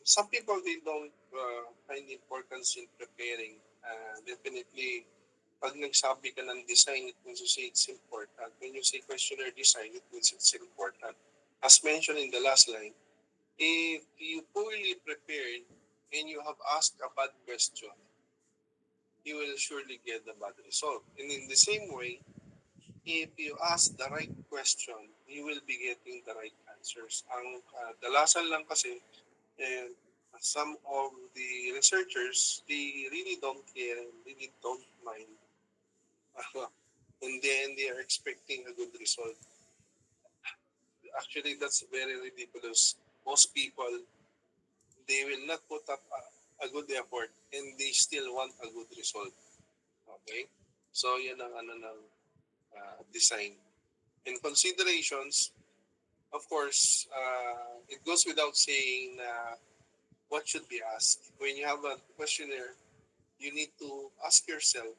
Some people, they don't find importance in preparing. Definitely, pag nagsabi ka ng design, it means to say it's important. When you say questionnaire design, it means it's important. As mentioned in the last line, if you poorly prepared and you have asked a bad question, you will surely get the bad result. And in the same way, if you ask the right question, you will be getting the right answers. Ang dalasan lang kasi, and some of the researchers, they really don't care, really don't mind. And then they are expecting a good result. Actually, that's very ridiculous. Most people, they will not put up a good effort and they still want a good result. Okay? So, yan ang ano ng design. In considerations, of course, it goes without saying what should be asked. When you have a questionnaire, you need to ask yourself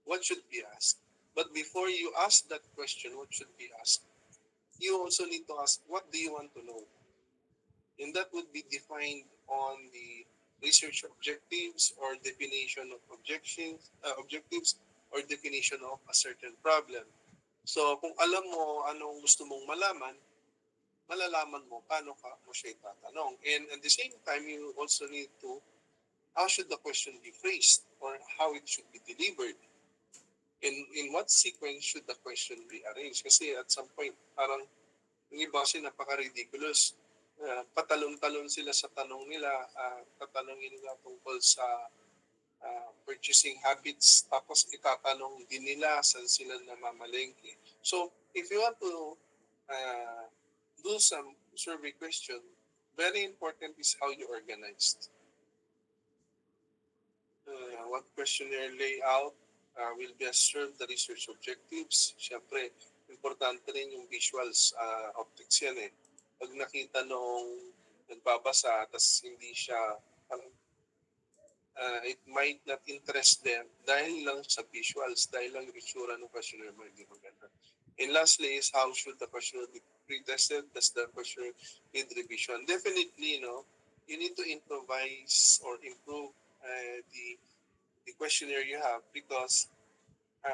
what should be asked. But before you ask that question, what should be asked, you also need to ask what do you want to know? And that would be defined on the research objectives or definition of objectives or definition of a certain problem. So kung alam mo anong gusto mong malaman, malalaman mo paano ka mo siya itatanong. And at the same time, you also need to, how should the question be phrased or how it should be delivered? In what sequence should the question be arranged? Kasi at some point, parang yung iba kasi napaka-ridiculous. Patalon-talon sila sa tanong nila, tatanungin nila tungkol sa purchasing habits, tapos itatanong din nila saan sila namamalengke. So, if you want to uh, do some survey question, very important is how you organized. What questionnaire layout will best serve the research objectives. Siyempre, importante rin yung visuals, optics yan eh. Pag nakita nung nagbabasa, tas hindi siya, it might not interest them dahil lang sa visuals, dahil lang yung itsura ng questionnaire mo hindi maganda. And lastly is how should the questionnaire be pre-tested? Does the questionnaire need revision? Definitely, you need to improvise or improve the questionnaire you have because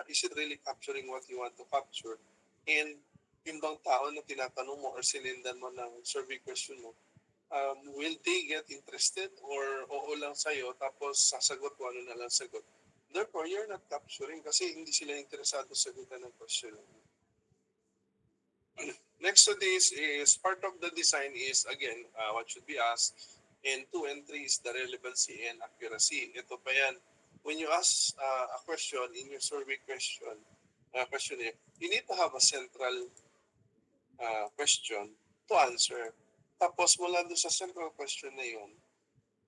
is it really capturing what you want to capture? And yung bang tao na tinatanong mo or sinindan mo ng survey question mo, will they get interested or oo lang sa'yo tapos sasagot o ano na lang sagot? Therefore, you're not capturing kasi hindi sila interesado sa sagutan ng question. Next to this is part of the design is again what should be asked, and 2 and 3 is the relevancy and accuracy. Ito pa yan. When you ask a question in your survey questionnaire, you need to have a central question to answer. Tapos mula doon sa central question na yun,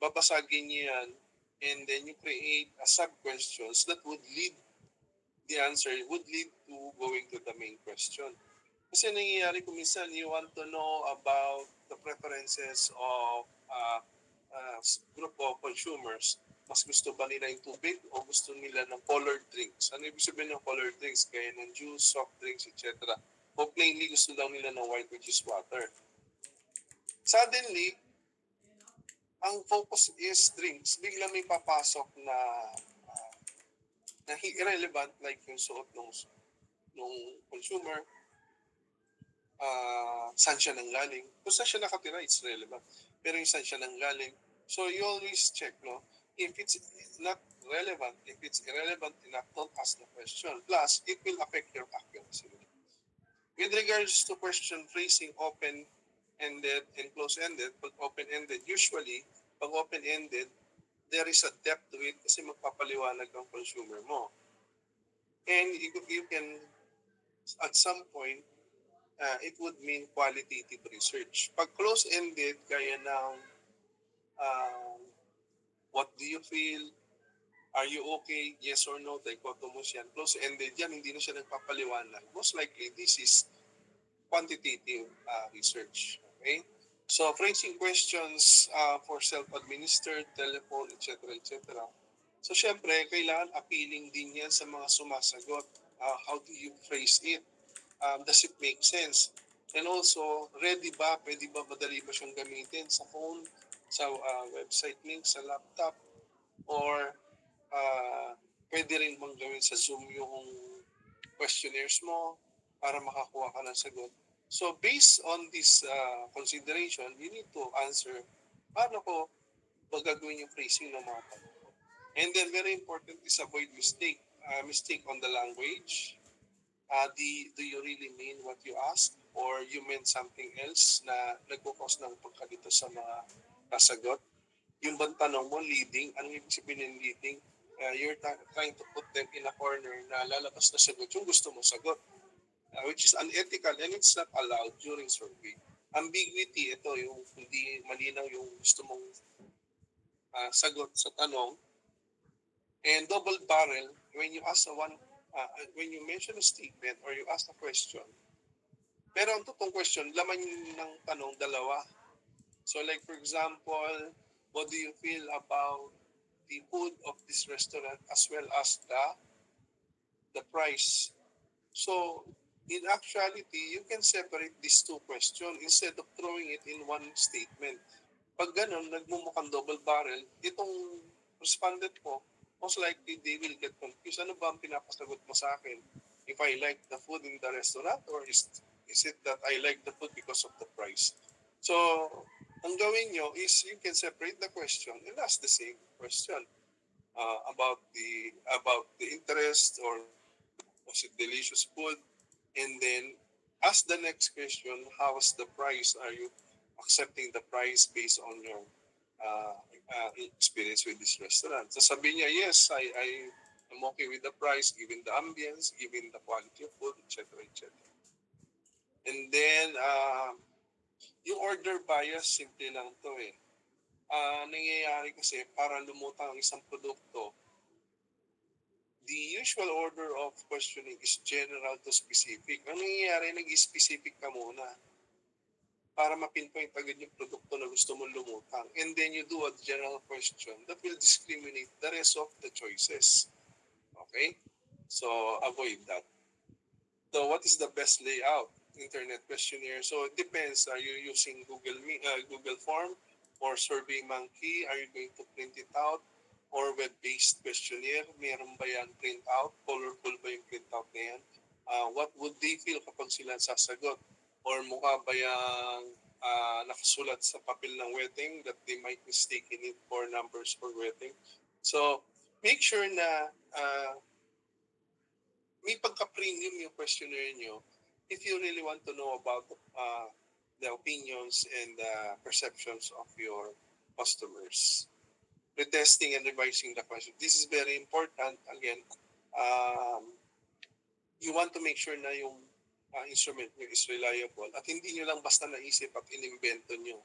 babasagin niyo yan and then you create a sub-questions that would lead, the answer would lead to going to the main question. Kasi nangyayari kung minsan you want to know about the preferences of group of consumers. Mas gusto ba nila yung tubig o gusto nila ng colored drinks? Ano ibig sabihin ng colored drinks? Kaya ng juice, soft drinks, etc. O plainly gusto daw nila ng white which is water. Suddenly, ang focus is drinks. Bigla may papasok na irrelevant like yung suot nung consumer, saan siya nanggaling. Kung saan siya nakatira, it's relevant. Pero yung saan siya nanggaling. So you always check, no? If it's not relevant, if it's irrelevant enough, don't ask the question. Plus, it will affect your accuracy. With regards to question phrasing, open-ended and close-ended, pag open-ended, usually, pag open-ended, there is a depth to it kasi magpapaliwanag ang consumer mo. And you can, at some point, it would mean qualitative research. Pag close-ended, gaya ng what do you feel? Are you okay? Yes or no? Dichotomous yan. Close-ended yan, hindi na siya nagpapaliwanag. Most likely, this is quantitative research. Okay? So, phrasing questions for self-administered, telephone, etc., etc. So, syempre, kailangan appealing din yan sa mga sumasagot. How do you phrase it? Does it make sense? And also, ready ba? Pwede ba madali ba siyang gamitin sa phone, sa website link, sa laptop, or uh, pwede rin bang gawin sa Zoom yung questionnaires mo para makakuha ka ng sagot. So based on this consideration, you need to answer paano ko magagawin yung phrasing ng mga tanong. And then very important is avoid mistake on the language. Do you really mean what you ask or you meant something else na nagkukos ng pagkalito sa mga kasagot? Yung bang tanong mo, leading, ano yung sabihin ng leading? You're trying to put them in a corner na lalabas na sagot yung gusto mo sagot, which is unethical and it's not allowed during survey. Ambiguity, ito yung hindi malinaw yung gusto mong sagot sa tanong. And double barrel, when you ask when you mention a statement or you ask a question, pero ang totoong question, laman ng tanong dalawa. So like for example, what do you feel about the food of this restaurant as well as the price? So in actuality, you can separate these two questions instead of throwing it in one statement. Pag ganun, nagmumukhang double barrel, itong respondent mo, most likely they will get confused. Ano ba ang pinapasagot mo sa akin? If I like the food in the restaurant or is it that I like the food because of the price? So, ang gawin nyo is you can separate the question and ask the same question about the interest or was it delicious food, and then ask the next question, how's the price? Are you accepting the price based on your experience with this restaurant? So sabi niya, yes, I am okay with the price, given the ambience, given the quality of food, etc., etc. And then, yung order bias, simple lang to eh. Nangyayari kasi para lumutang ang isang produkto, the usual order of questioning is general to specific. Ang nangyayari, nag-specific ka muna para mapinpoint agad yung produkto na gusto mong lumutang. And then you do a general question that will discriminate the rest of the choices. Okay? So, avoid that. So, what is the best layout? Internet questionnaire. So, it depends. Are you using Google Form or SurveyMonkey? Are you going to print it out? Or web-based questionnaire? Meron ba yan print out? Colorful ba yung print out na yan? What would they feel kapag sila sasagot? Or mukha ba yung nakasulat sa papel ng wedding that they might mistaken it for numbers for wedding? So, make sure na may pagka-premium yung questionnaire nyo if you really want to know about the opinions and perceptions of your customers. Retesting and revising the question. This is very important. Again, you want to make sure na yung instrument nyo is reliable at hindi nyo lang basta naisip at inimbento nyo.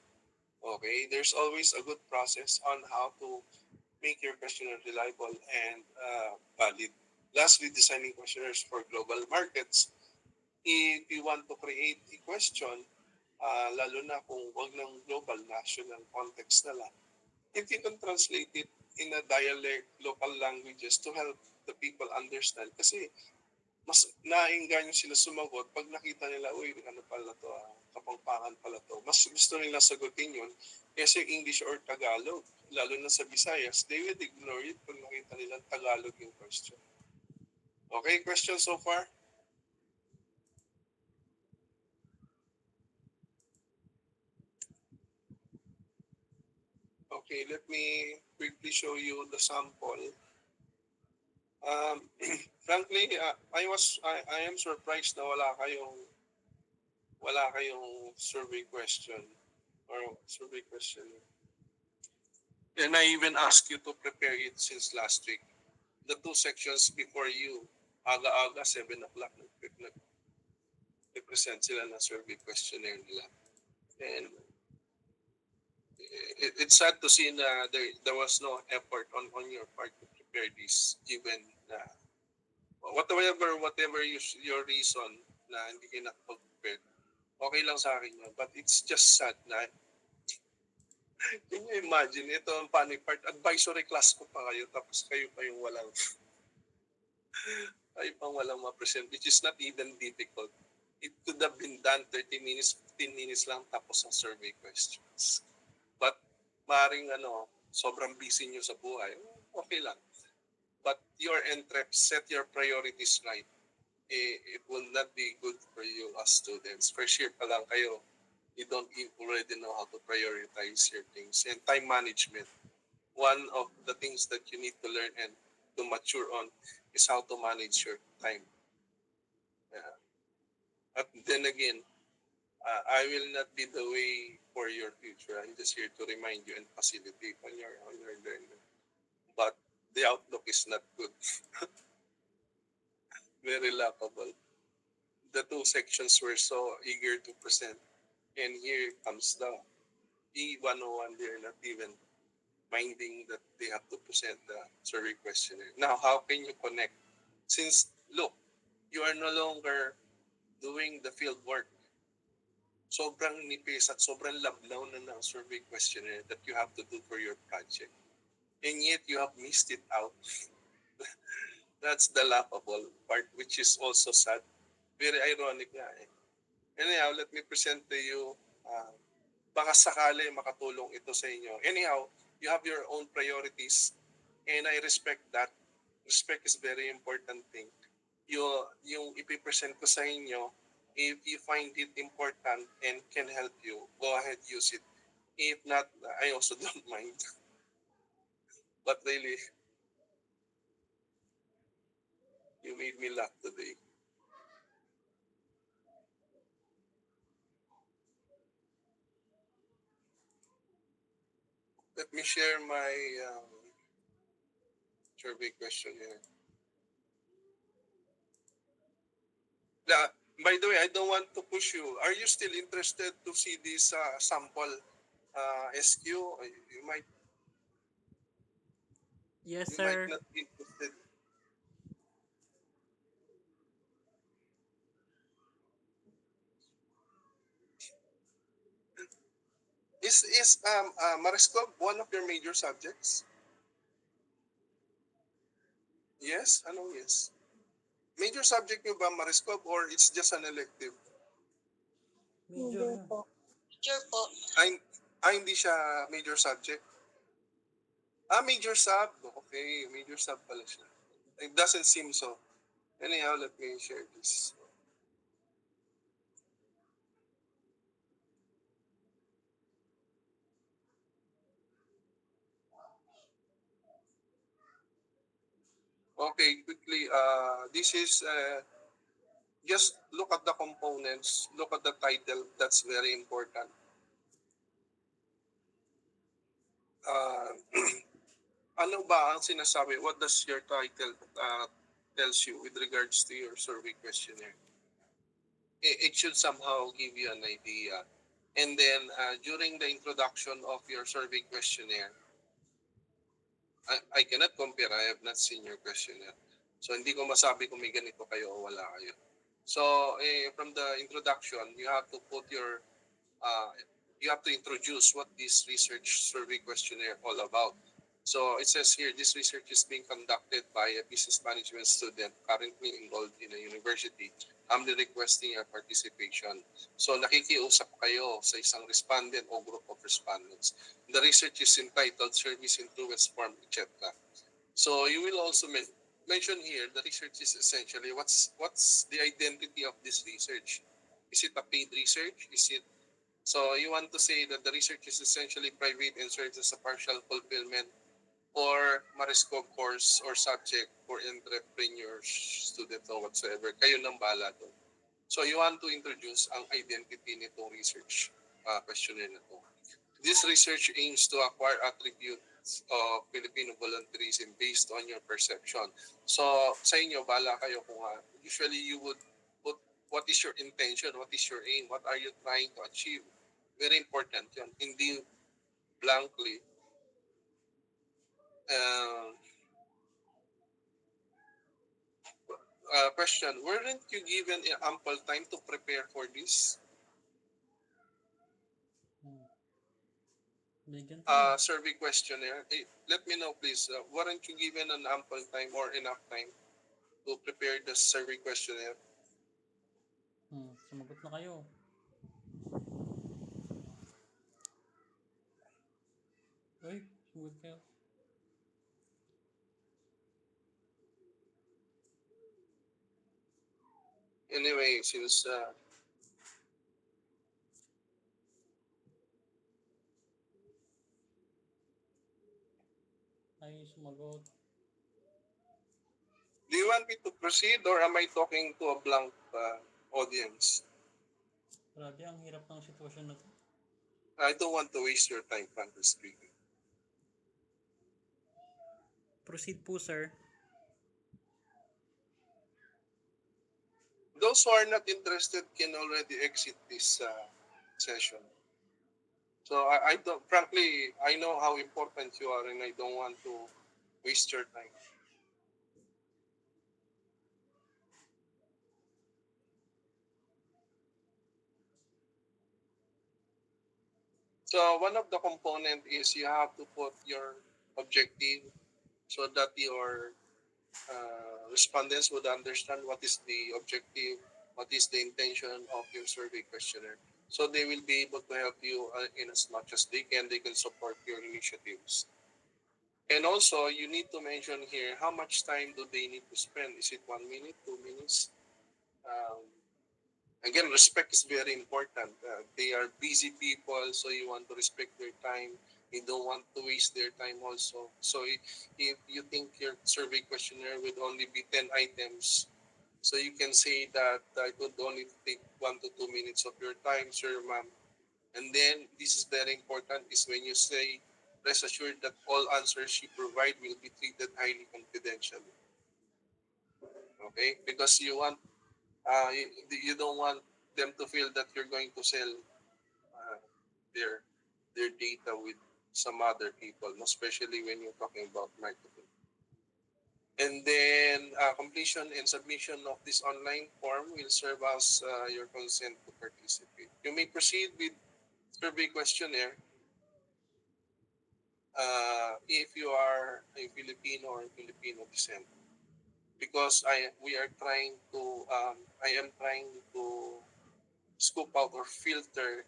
Okay? There's always a good process on how to make your questionnaire reliable and valid. Lastly, designing questionnaires for global markets. If you want to create a question, lalo na kung wag ng global, national context na lang, if you can translate it in a dialect, local languages to help the people understand. Kasi mas nainganyo sila sumagot pag nakita nila, uy, ano pala to, Kapampangan pala to. Mas gusto nila sagutin yun kasi English or Tagalog. Lalo na sa Visayas, they will ignore it pag nakita nila Tagalog yung question. Okay, question so far? Okay, let me quickly show you the sample. Frankly, I am surprised na wala kayong survey question or survey question. And I even asked you to prepare it since last week. The two sections before you, aga-aga, 7 o'clock, nag-present sila na survey questionnaire nila. And it's sad to see na there was no effort on your part to prepare this, given na whatever your reason na hindi kayo nakapag-prepare, okay lang sa akin yun. But it's just sad na can you imagine, ito ang panic part, advisory class ko pa kayo, tapos kayo pa yung walang, kayo pang walang ma-present, which is not even difficult. It could have been done 30 minutes, 15 minutes lang tapos ang survey questions. But maring sobrang busy nyo sa buhay, okay lang. But your entrep, set your priorities right. It will not be good for you as students. First year pa lang kayo, you don't already know how to prioritize your things. And time management, one of the things that you need to learn and to mature on is how to manage your time. Yeah. But then again, I will not be the way for your future. I'm just here to remind you and facilitate on your learning. But the outlook is not good. Very laughable. The two sections were so eager to present. And here comes the E101. They're not even minding that they have to present the survey questionnaire. Now, how can you connect? Since, look, you are no longer doing the field work. Sobrang nipis at sobrang lablaw na ng survey questionnaire that you have to do for your project. And yet, you have missed it out. That's the laughable part, which is also sad. Very ironic nga eh. Anyhow, let me present to you, baka sakali makatulong ito sa inyo. Anyhow, you have your own priorities and I respect that. Respect is very important thing. Yung ipipresent ko sa inyo, if you find it important and can help you, go ahead, use it. If not, I also don't mind. But really, you made me laugh today. Let me share my survey questionnaire. By the way, I don't want to push you. Are you still interested to see this sample SQ? You might Yes, you might sir. not be interested. Is Mariscob one of your major subjects? Yes? Anong yes? Major subject nyo ba Mariscob or it's just an elective? Major na. Sure po. Hindi siya major subject? Major sub. Okay, major sub pala siya. It doesn't seem so. Anyhow, let me share this. Okay, quickly. This is just look at the components, look at the title. That's very important. Uh, ano ba ang sinasabi? What does your title tells you with regards to your survey questionnaire? It should somehow give you an idea. And then during the introduction of your survey questionnaire, I cannot compare. I have not seen your questionnaire. So hindi ko masabi kung may ganito kayo o wala kayo. So from the introduction, uh, you have to introduce what this research survey questionnaire all about. So it says here, this research is being conducted by a business management student currently enrolled in a university. Humbly requesting your participation. So nakikiusap kayo sa isang respondent o group of respondents. The research is entitled Service Influence Form, etc. So you will also mention here the research is essentially what's the identity of this research? Is it a paid research? So you want to say that the research is essentially private and serves as a partial fulfillment or Marisco course or subject for entrepreneurs, students or whatsoever. Kayo nang bala doon. So you want to introduce ang identity nitong research questionnaire na to. This research aims to acquire attributes of Filipino volunteerism based on your perception. So sa inyo, bala kayo kung usually you would put what is your intention, what is your aim, what are you trying to achieve. Very important yun. Hindi blankly. Uh, Question, weren't you given ample time to prepare for this Bigyan tayo. survey questionnaire? Let me know please, weren't you given an ample time or enough time to prepare the survey questionnaire? sumagot na kayo. Uy, sumagot kayo. Anyway, since Ay, sumagot. do you want me to proceed or am I talking to a blank audience? Grabe, ang hirap ng sitwasyon na to. I don't want to waste your time, frankly speaking. Proceed po, sir. Those who are not interested can already exit this session. So I don't, frankly, I know how important you are and I don't want to waste your time. So one of the component is you have to put your objective so that your respondents would understand what is the objective, what is the intention of your survey questionnaire. So they will be able to help you in as much as they can. They can support your initiatives. And also, you need to mention here how much time do they need to spend. Is it 1 minute, 2 minutes? Um, Again, respect is very important. They are busy people, so you want to respect their time. You don't want to waste their time also. So if you think your survey questionnaire would only be 10 items, so you can say that it would only take 1 to 2 minutes of your time, sir, ma'am. And then this is very important is when you say, rest assured that all answers you provide will be treated highly confidential. Okay? Because you don't want them to feel that you're going to sell uh, their their data with some other people, especially when you're talking about marketing. And then completion and submission of this online form will serve as your consent to participate. You may proceed with survey questionnaire if you are a Filipino or Filipino descent. Because we are trying to I am trying to scoop out or filter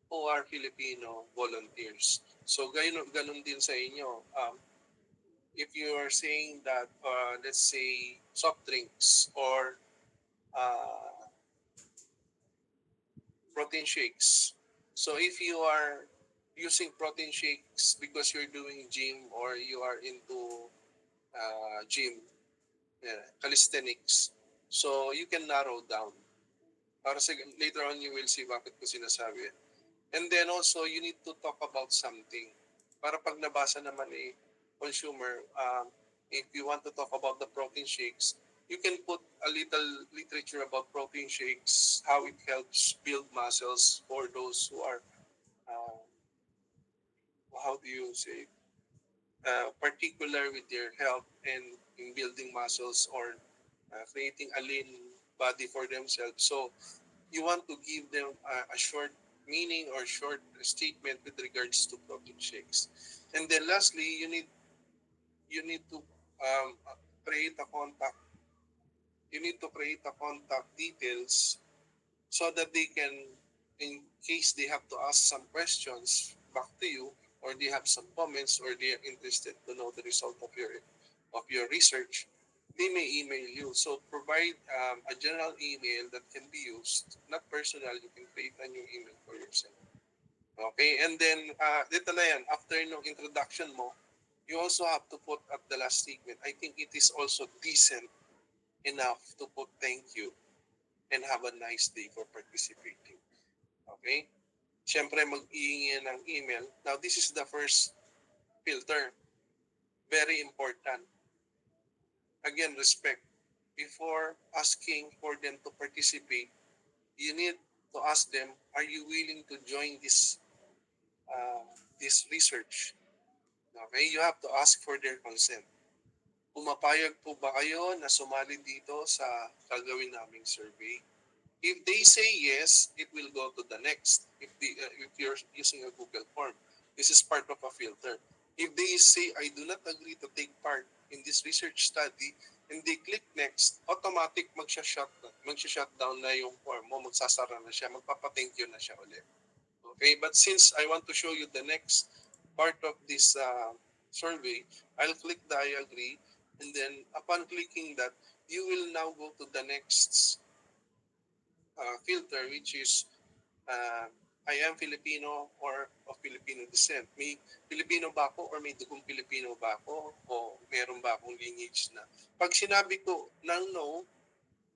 who are Filipino volunteers. So ganun din sa inyo. If you are saying that let's say soft drinks or uh, protein shakes. So if you are using protein shakes because you're doing gym or you are into gym, calisthenics, so you can narrow down. Para sa, later on you will see bakit ko sinasabi. And then also you need to talk about something. Para pag nabasa naman consumer, if you want to talk about the protein shakes, you can put a little literature about protein shakes, how it helps build muscles for those who are, uh, how do you say, particular with their health and in building muscles or creating a lean body for themselves. So you want to give them a short meaning or short statement with regards to protein shakes. And then lastly, you need to create a contact. You need to create a contact details so that they can, in case they have to ask some questions back to you, or they have some comments, or they are interested to know the result of your research, they may email you. So provide a general email that can be used, not personal. You can create a new email for yourself. Okay, and then dito na yan, after no introduction mo, you also have to put at the last statement. I think it is also decent enough to put thank you and have a nice day for participating. Okay? Siyempre, mag-iingi ng email. Now, this is the first filter. Very important. Again, respect. Before asking for them to participate, you need to ask them, are you willing to join uh, this research? Okay? You have to ask for their consent. Pumapayag po ba kayo na sumali dito sa gagawin naming survey? If they say yes, it will go to the next. If you're using a Google form, this is part of a filter. If they say I do not agree to take part in this research study, and they click next, automatic magsha-shutdown na yung form mo, magsasara na siya, magpapa-thank you na siya ulit. Okay, but since I want to show you the next part of this survey, I'll click the I agree, and then upon clicking that, you will now go to the next filter, which is uh, I am Filipino or of Filipino descent. May Filipino ba ako or may dugong Filipino ba ako o meron ba akong lineage na. Pag sinabi ko ng no,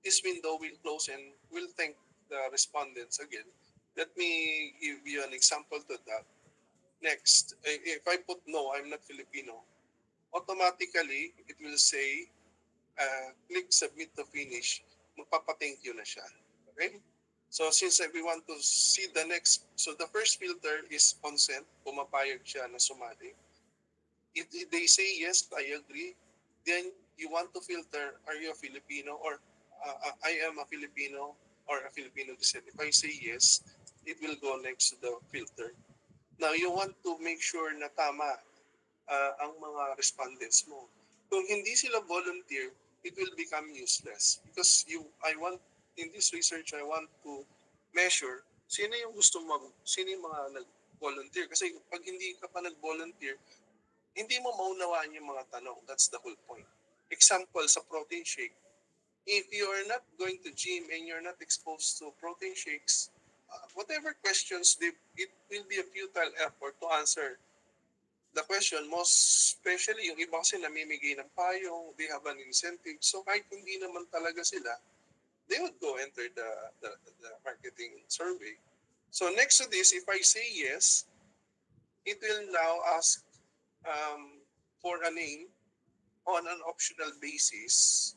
this window will close and will thank the respondents again. Let me give you an example to that. Next, if I put no, I'm not Filipino, automatically it will say click submit to finish, magpapa-thank you na siya. Okay? So since we want to see the next, so the first filter is consent, pumapayag siya na sumali. If they say yes, I agree, then you want to filter, are you a Filipino or I am a Filipino or a Filipino descent. If I say yes, it will go next to the filter. Now you want to make sure na tama ang mga respondents mo. Kung hindi sila volunteer, it will become useless because I want in this research I want to measure sino yung mga nag-volunteer kasi pag hindi ka pa nag-volunteer, hindi mo maunawaan yung mga tanong. That's the whole point. Example sa protein shake, if you are not going to gym and you're not exposed to protein shakes, whatever questions it will be a futile effort to answer the question, most especially yung iba kasi namimigay ng payong, they have an incentive. So kahit hindi naman talaga sila, they would go enter the marketing survey. So next to this, if I say yes, it will now ask for a name on an optional basis.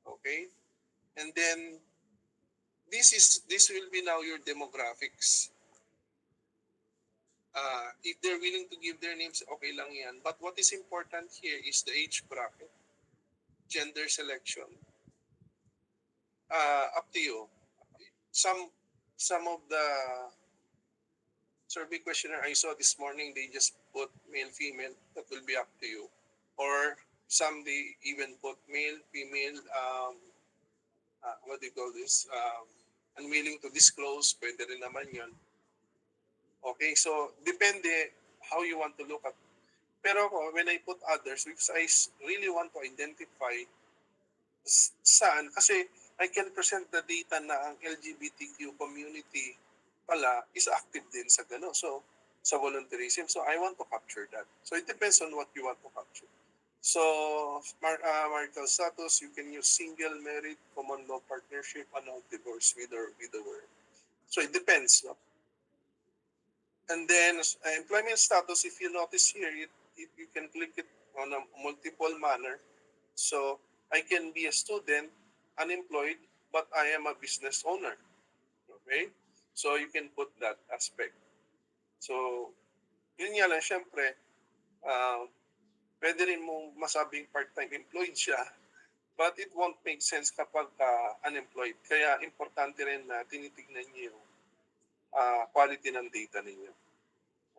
Okay? And then this will be now your demographics. If they're willing to give their names, okay lang yan. But what is important here is the age bracket, gender selection. Up to you. Some of the survey questionnaire I saw this morning, they just put male, female. That will be up to you. Or some they even put male, female, what do you call this? Unwilling to disclose, pwede rin naman yun. Okay, so depende how you want to look at. Pero ako, when I put others, because I really want to identify saan, kasi I can present the data na ang LGBTQ community pala is active din sa gano'n. So, sa volunteerism. So, I want to capture that. So, it depends on what you want to capture. So, marital status, you can use single, married, common law partnership, annulled divorce, with or widower. So, it depends. No? And then, employment status, if you notice here, you can click it on a multiple manner. So, I can be a student, unemployed, but I am a business owner. Okay? So, you can put that aspect. So, yun nga lang, syempre, pwede rin mong masabing part-time employed siya, but it won't make sense kapag unemployed. Kaya, importante rin na tinitignan niyo yung quality ng data ninyo.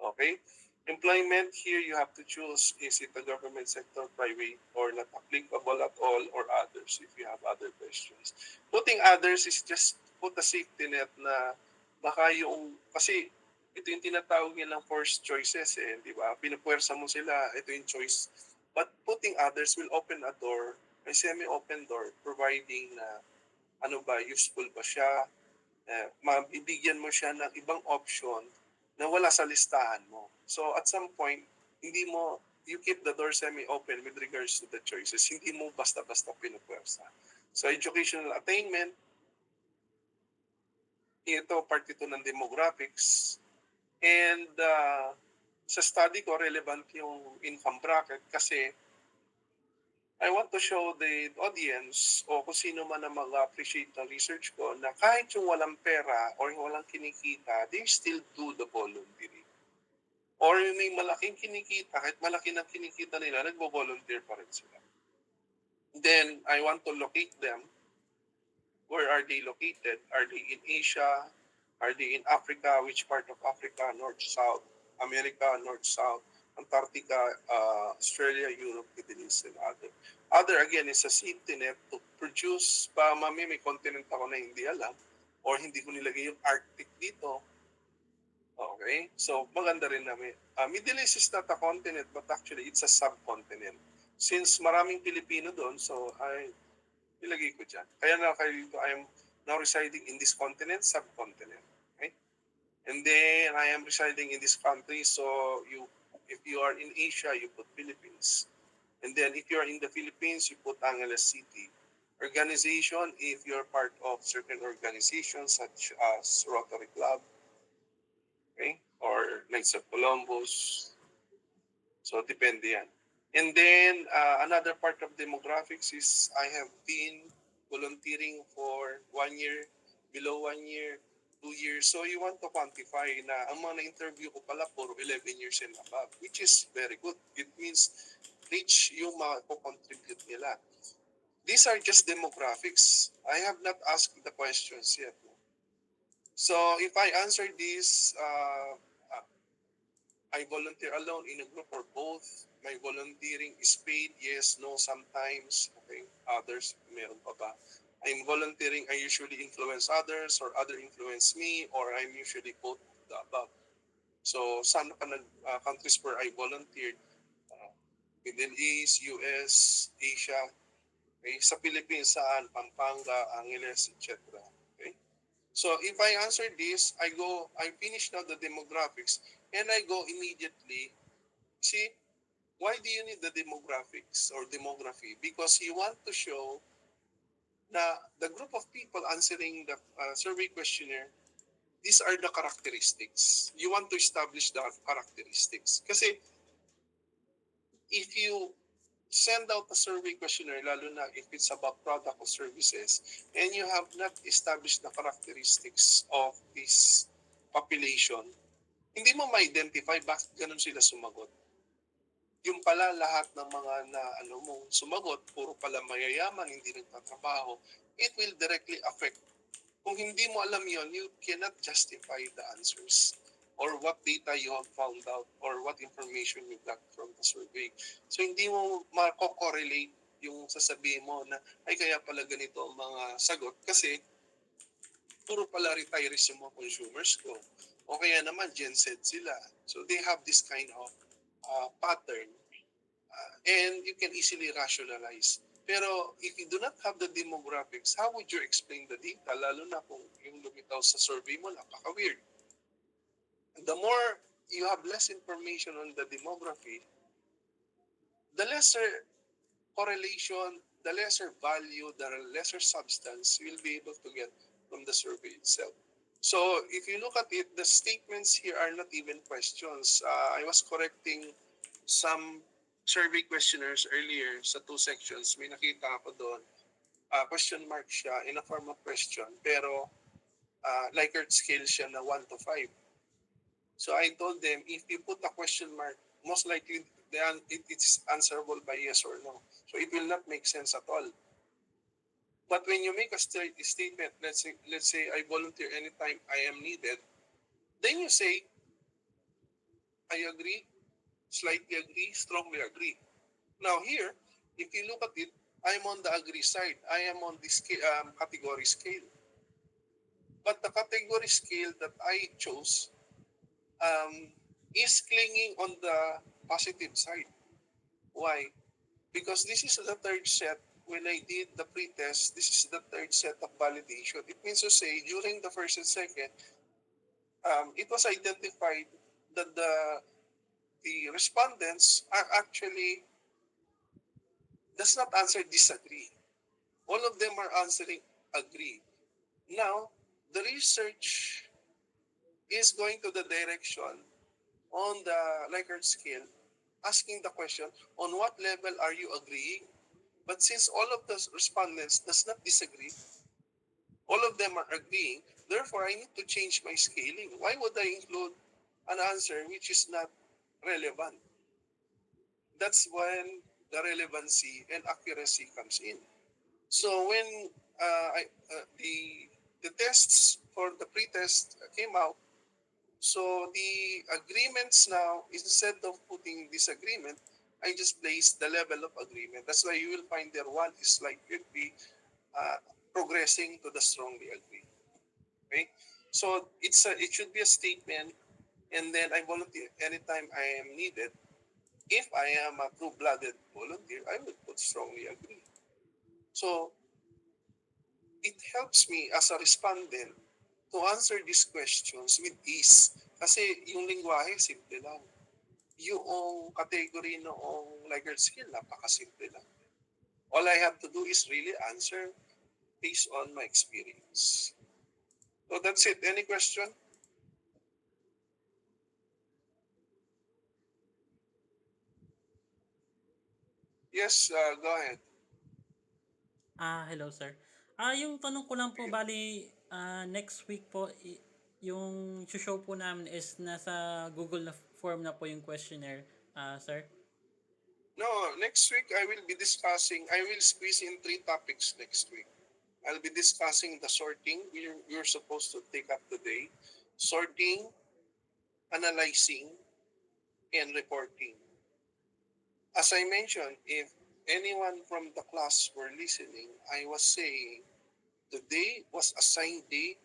Okay? Employment, here you have to choose, is it a government sector, private, or not applicable at all, or others, if you have other questions. Putting others is just put a safety net na baka yung, kasi ito yung tinatawag nilang forced choices di ba? Pinupuwersa mo sila, ito yung choice. But putting others will open a door, a semi-open door, providing na ano ba, useful ba siya, mabibigyan mo siya ng ibang option na wala sa listahan mo. So at some point, you keep the door semi-open with regards to the choices. Hindi mo basta-basta pinupuwersa. So educational attainment, ito part ito ng demographics. And sa study ko, relevant yung income bracket kasi I want to show the audience o kung sino man ang mag-appreciate ng research ko na kahit yung walang pera or yung walang kinikita, they still do the volunteering. Or yung may malaking kinikita, kahit malaki ng kinikita nila, nagbo-volunteer pa rin sila. Then, I want to locate them. Where are they located? Are they in Asia? Are they in Africa? Which part of Africa? North, South? America, North, South? Antarctica, Australia, Europe, Middle East, and other. Other again is a safety net to produce, pa mami may continent ako na hindi alam, or hindi ko nilagay yung Arctic dito. Okay? So, maganda rin namin. Middle East is not a continent, but actually it's a subcontinent. Since maraming Pilipino doon, so I ilagay ko dyan. Kaya na kayo dito, I am now residing in this continent, subcontinent. Okay? And then I am residing in this country, so if you are in Asia, you put Philippines. And then if you are in the Philippines, you put Angeles City. Organization, if you're part of certain organizations such as Rotary Club, okay, or Knights of Columbus. So depende yan. And then another part of demographics is I have been volunteering for 1 year, below 1 year, 2 years. So you want to quantify na ang mga na-interview ko pala puro 11 years and above, which is very good. It means rich yung contribute nila. These are just demographics. I have not asked the questions yet. So if I answer this, I volunteer alone, in a group, or both. My volunteering is paid, yes, no, sometimes. Okay, others, meron pa ba? I'm volunteering, I usually influence others, or other influence me, or I'm usually both the above. So, saan ka countries where I volunteered? Middle East, US, Asia, okay? Sa Philippines, saan? Pampanga, Angeles, etc. Okay? So if I answer this, I finish now the demographics, and I go immediately. See, why do you need the demographics or demography? Because you want to show na the group of people answering the survey questionnaire, these are the characteristics. You want to establish the characteristics. Kasi if you send out a survey questionnaire, lalo na if it's about product or services, and you have not established the characteristics of this population, hindi mo ma-identify bakit ganun sila sumagot. Yung pala lahat ng mga na mong sumagot, puro pala mayayaman, hindi nagtatrabaho, it will directly affect. Kung hindi mo alam yon, you cannot justify the answers or what data you have found out or what information you got from the survey. So hindi mo mako-correlate yung sasabihin mo na ay kaya pala ganito ang mga sagot kasi puro pala retirees yung mga consumers ko. O kaya naman Gen Z sila. So they have this kind of pattern and you can easily rationalize. Pero if you do not have the demographics, how would you explain the data? Lalo na kung yung lumitaw sa survey mo, napaka-weird. The more you have less information on the demography, the lesser correlation, the lesser value, the lesser substance you'll be able to get from the survey itself. So if you look at it, the statements here are not even questions. I was correcting some survey questionnaires earlier sa 2 sections. May nakita ako doon. Question mark siya in a form of question, pero Likert scale siya na 1 to 5. So I told them, if you put a question mark, most likely it's answerable by yes or no. So it will not make sense at all. But when you make a statement, let's say I volunteer anytime I am needed, then you say, I agree, slightly agree, strongly agree. Now here, if you look at it, I'm on the agree side. I am on this category scale. But the category scale that I chose is clinging on the positive side. Why? Because this is the third set. When I did the pre-test, this is the third set of validation. It means to say, during the first and second, it was identified that the respondents are actually does not answer disagree. All of them are answering agree. Now, the research is going to the direction on the Likert scale, asking the question, on what level are you agreeing? But since all of the respondents does not disagree, all of them are agreeing, therefore I need to change my scaling. Why would I include an answer which is not relevant? That's when the relevancy and accuracy comes in. So when the tests for the pre-test came out, so the agreements now, instead of putting putting disagreement, I just place the level of agreement. That's why you will find there one is slightly agree, progressing to the strongly agree. Okay? So it should be a statement, and then I volunteer anytime I am needed. If I am a true-blooded volunteer, I would put strongly agree. So it helps me as a respondent to answer these questions with ease. Kasi yung lingwahe, simple lang. Yung category noong Likert skill, napakasimple lang. All I have to do is really answer based on my experience. So that's it. Any question? Yes, go ahead. Hello sir. Yung tanong ko lang po, bali, next week po, yung show po namin is nasa Google na form na po yung questionnaire, sir. No, next week I will squeeze in 3 topics next week. I'll be discussing the sorting we're supposed to take up today. Sorting, analyzing, and reporting. As I mentioned, if anyone from the class were listening, I was saying today was assigned day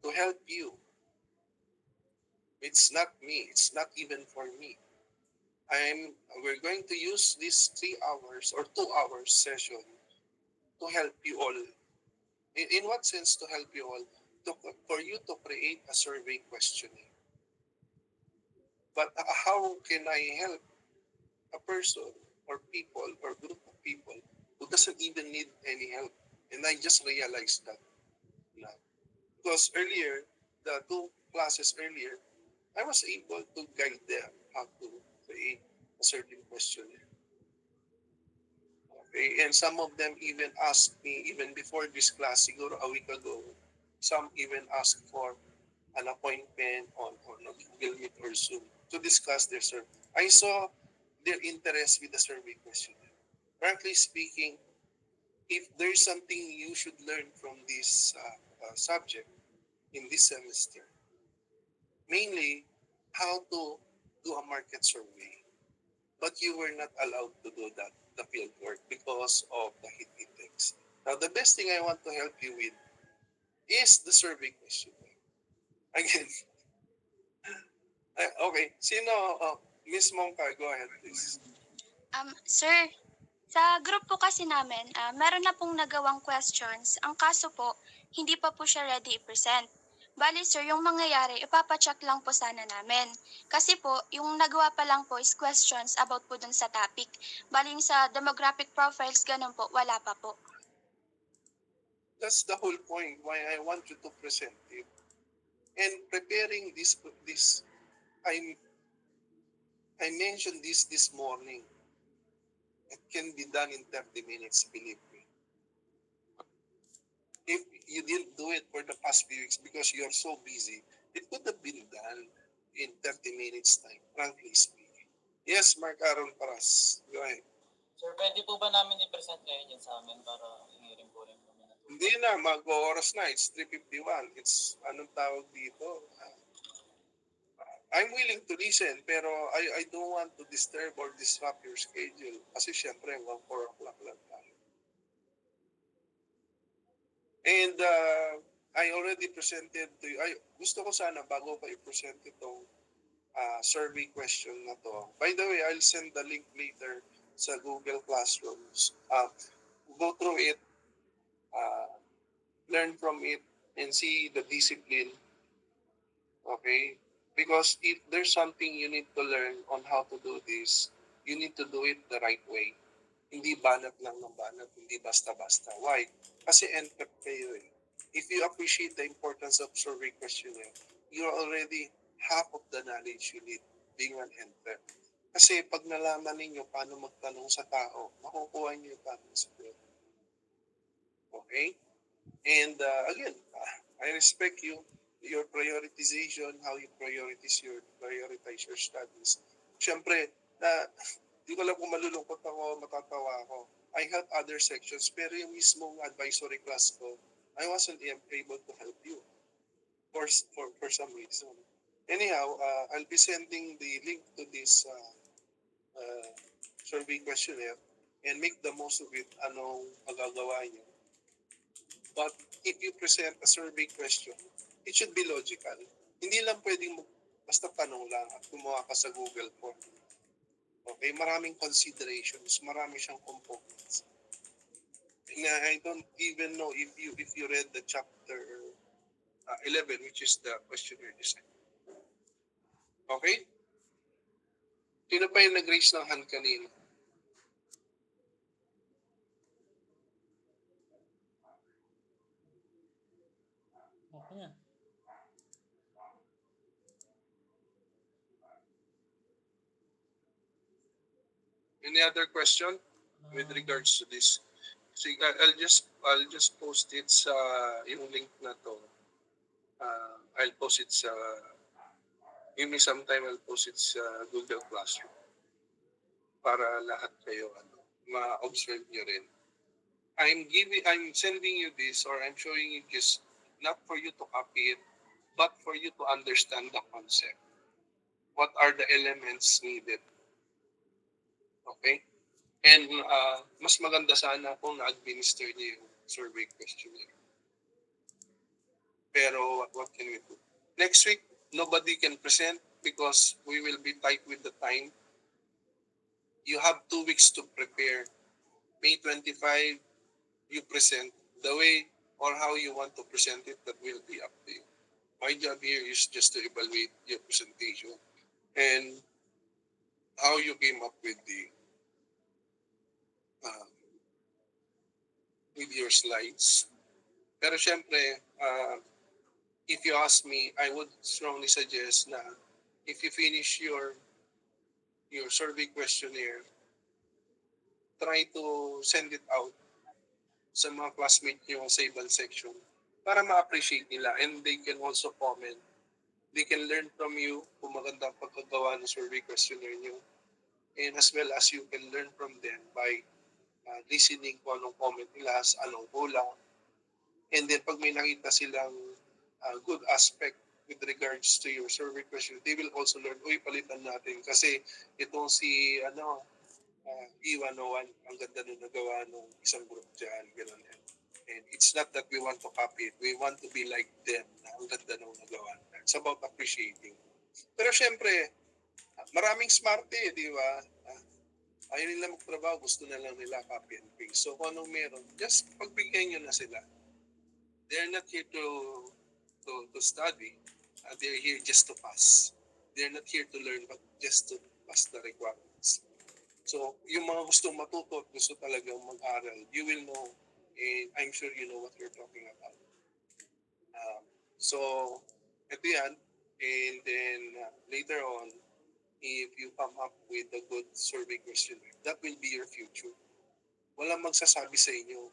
to help you. It's not me. It's not even for me. We're going to use this 3 hours or 2 hours session to help you all. In what sense to help you all? For you to create a survey questionnaire. But how can I help a person or people or group of people who doesn't even need any help? And I just realized that now. Because earlier, the 2 classes earlier, I was able to guide them how to create a certain questionnaire. Okay, and some of them even asked me, even before this class, siguro a week ago, some even asked for an appointment on a Google Meet or Zoom to discuss their survey. I saw their interest with the survey questionnaire. Frankly speaking, if there's something you should learn from this subject in this semester, mainly how to do a market survey. But you were not allowed to do that, the field work, because of the heat index. Now, the best thing I want to help you with is the survey questionnaire. Again, okay, sino, Miss Monka, go ahead, please. Sir, sa group po kasi namin, meron na pong nagawang questions. Ang kaso po, hindi pa po siya ready i-present. Bali sir, yung mangyayari, ipapacheck lang po sana namin. Kasi po, yung nagawa pa lang po is questions about po dun sa topic. Bali sa demographic profiles, ganun po, wala pa po. That's the whole point why I want you to present it. And preparing this I mentioned this morning. It can be done in 30 minutes, believe me. If you didn't do it for the past few weeks because you're so busy, it could have been done in 30 minutes time, frankly speaking. Yes, Mark Aaron Paras. Go ahead. Sir, pwede po ba namin i-present ngayon yan sa amin para hingirin po rin kami na tulong? Hindi na, mag-oras na. It's 3:51. It's, anong tawag dito? I'm willing to listen, pero I don't want to disturb or disrupt your schedule. Kasi syempre, 4 o'clock lang tayo. And I already presented to you. Gusto ko sana bago pa i-present itong survey question na to. By the way, I'll send the link later sa Google Classrooms. Go through it, learn from it, and see the discipline. Okay? Because if there's something you need to learn on how to do this, you need to do it the right way. Hindi banat lang ng banat, hindi basta-basta. Why? Kasi NPEP kayo eh. If you appreciate the importance of survey questionnaire, you're already half of the knowledge you need being an NPEP. Kasi pag nalaman ninyo paano magtanong sa tao, makukuha niyo yung tamang sagot. Okay? And again, I respect you, your prioritization, how you prioritize your studies. Siyempre, di ko alam kung malulungkot ako, matatawa ako. I help other sections, pero yung mismong advisory class ko, I wasn't able to help you for some reason. Anyhow, I'll be sending the link to this survey questionnaire and make the most of it anong magagawa niyo. But if you present a survey question, it should be logical. Hindi lang pwedeng basta tanong lang at gumawa ka sa Google form. Okay, maraming considerations, marami siyang components. Na I don't even know if you read the chapter 11, which is the questionnaire design. Okay? Sino pa yung nag-raise ng hand kanina? Okay na. Any other question with regards to this? Sige, I'll just post it sa yung link na to. I'll post it sa give me some time, I'll post it sa Google Classroom para lahat kayo ma-observe nyo rin. I'm sending you this or I'm showing you this not for you to copy it, but for you to understand the concept. What are the elements needed? Okay? And mas maganda sana kung na-administer niyo yung survey questionnaire. Pero what can we do? Next week, nobody can present because we will be tight with the time. You have 2 weeks to prepare. May 25, you present the way or how you want to present it, that will be up to you. My job here is just to evaluate your presentation and how you came up with your slides. Pero syempre, if you ask me, I would strongly suggest na if you finish your survey questionnaire, try to send it out sa mga classmates nyo sa ibang section para ma-appreciate nila and they can also comment. They can learn from you kung maganda ang pagkagawa ng survey questionnaire nyo. And as well as you can learn from them by listening kung anong comment nila, anong kulang. And then pag may nakita silang good aspect with regards to your survey question, they will also learn, uy, palitan natin. Kasi itong si E101, ang ganda nung nagawa nung isang group dyan, gano'n yan. And it's not that we want to copy it. We want to be like them na ang ganda nung nagawa. It's about appreciating. Pero syempre, maraming smart di ba? Ayaw nila magtrabaho, gusto na lang nila copy and paste. So kung anong meron, just pagbigyan nyo na sila. They're not here to study. They're here just to pass. They're not here to learn, but just to pass the requirements. So, yung mga gustong matuto at gusto talagang mag-aral, you will know, and I'm sure you know what you're talking about. So, ito yan. And then, later on, if you come up with a good survey questionnaire, that will be your future. Walang magsasabi sa inyo.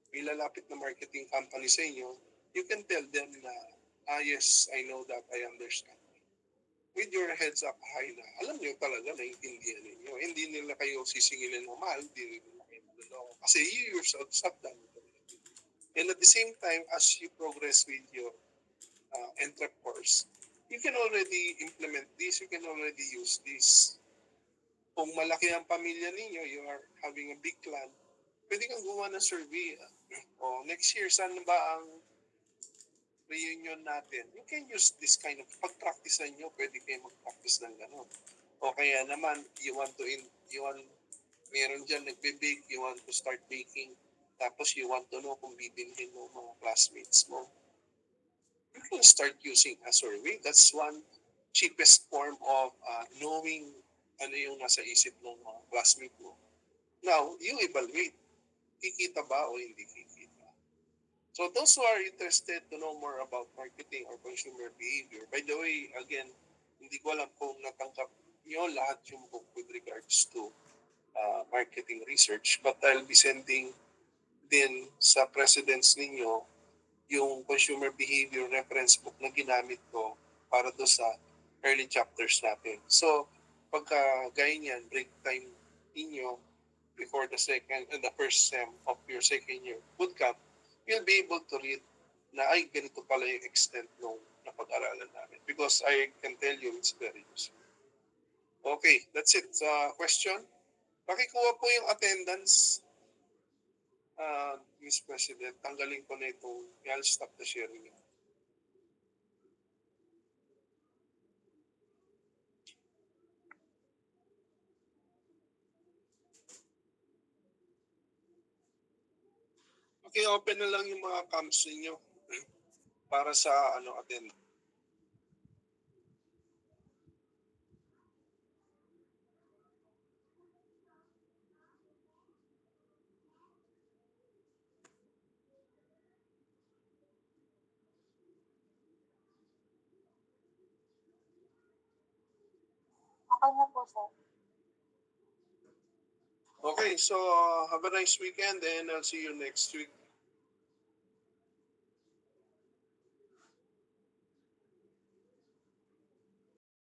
May lalapit na marketing company sa inyo, you can tell them na, yes, I know that, I understand. With your heads up high na, alam nyo talaga, naiintindihan ninyo. Hindi nila kayo sisingilin ng mahal, hindi nila kayo maluloko. Kasi you yourselves have done it. And at the same time, as you progress with your entrep course, you can already implement this, you can already use this. Kung malaki ang pamilya ninyo, you are having a big clan, pwede kang gumawa ng survey. Next year, saan ba ang reunion natin? You can use this kind of, pag-practicean nyo, pwede kayo mag-practice ng gano'n. O kaya naman, meron dyan nagbe-bake, you want to start baking, tapos you want to know kung bibilhin mo mga classmates mo. You can start using a survey. That's one cheapest form of knowing ano yung nasa isip ng mga classmate mo. Now, you evaluate. Kikita ba o hindi kikita? So those who are interested to know more about marketing or consumer behavior, by the way, again, hindi ko alam kung natangkap nyo lahat yung book with regards to marketing research, but I'll be sending din sa presidents ninyo yung consumer behavior reference book na ginamit ko para do sa early chapters natin. So, pagka gaya niyan, break time ninyo before the first sem of your second year bootcamp, you'll be able to read na ay ganito pala yung extent nung napag-aralan namin. Because I can tell you it's very useful. Okay, that's it. Question? Pakikuha po yung attendance, Miss President. Tanggalin ko na itong, I'll stop the sharing. Okay, open na lang yung mga cams ninyo para sa attend. Okay na po, sir. Okay, so have a nice weekend and I'll see you next week.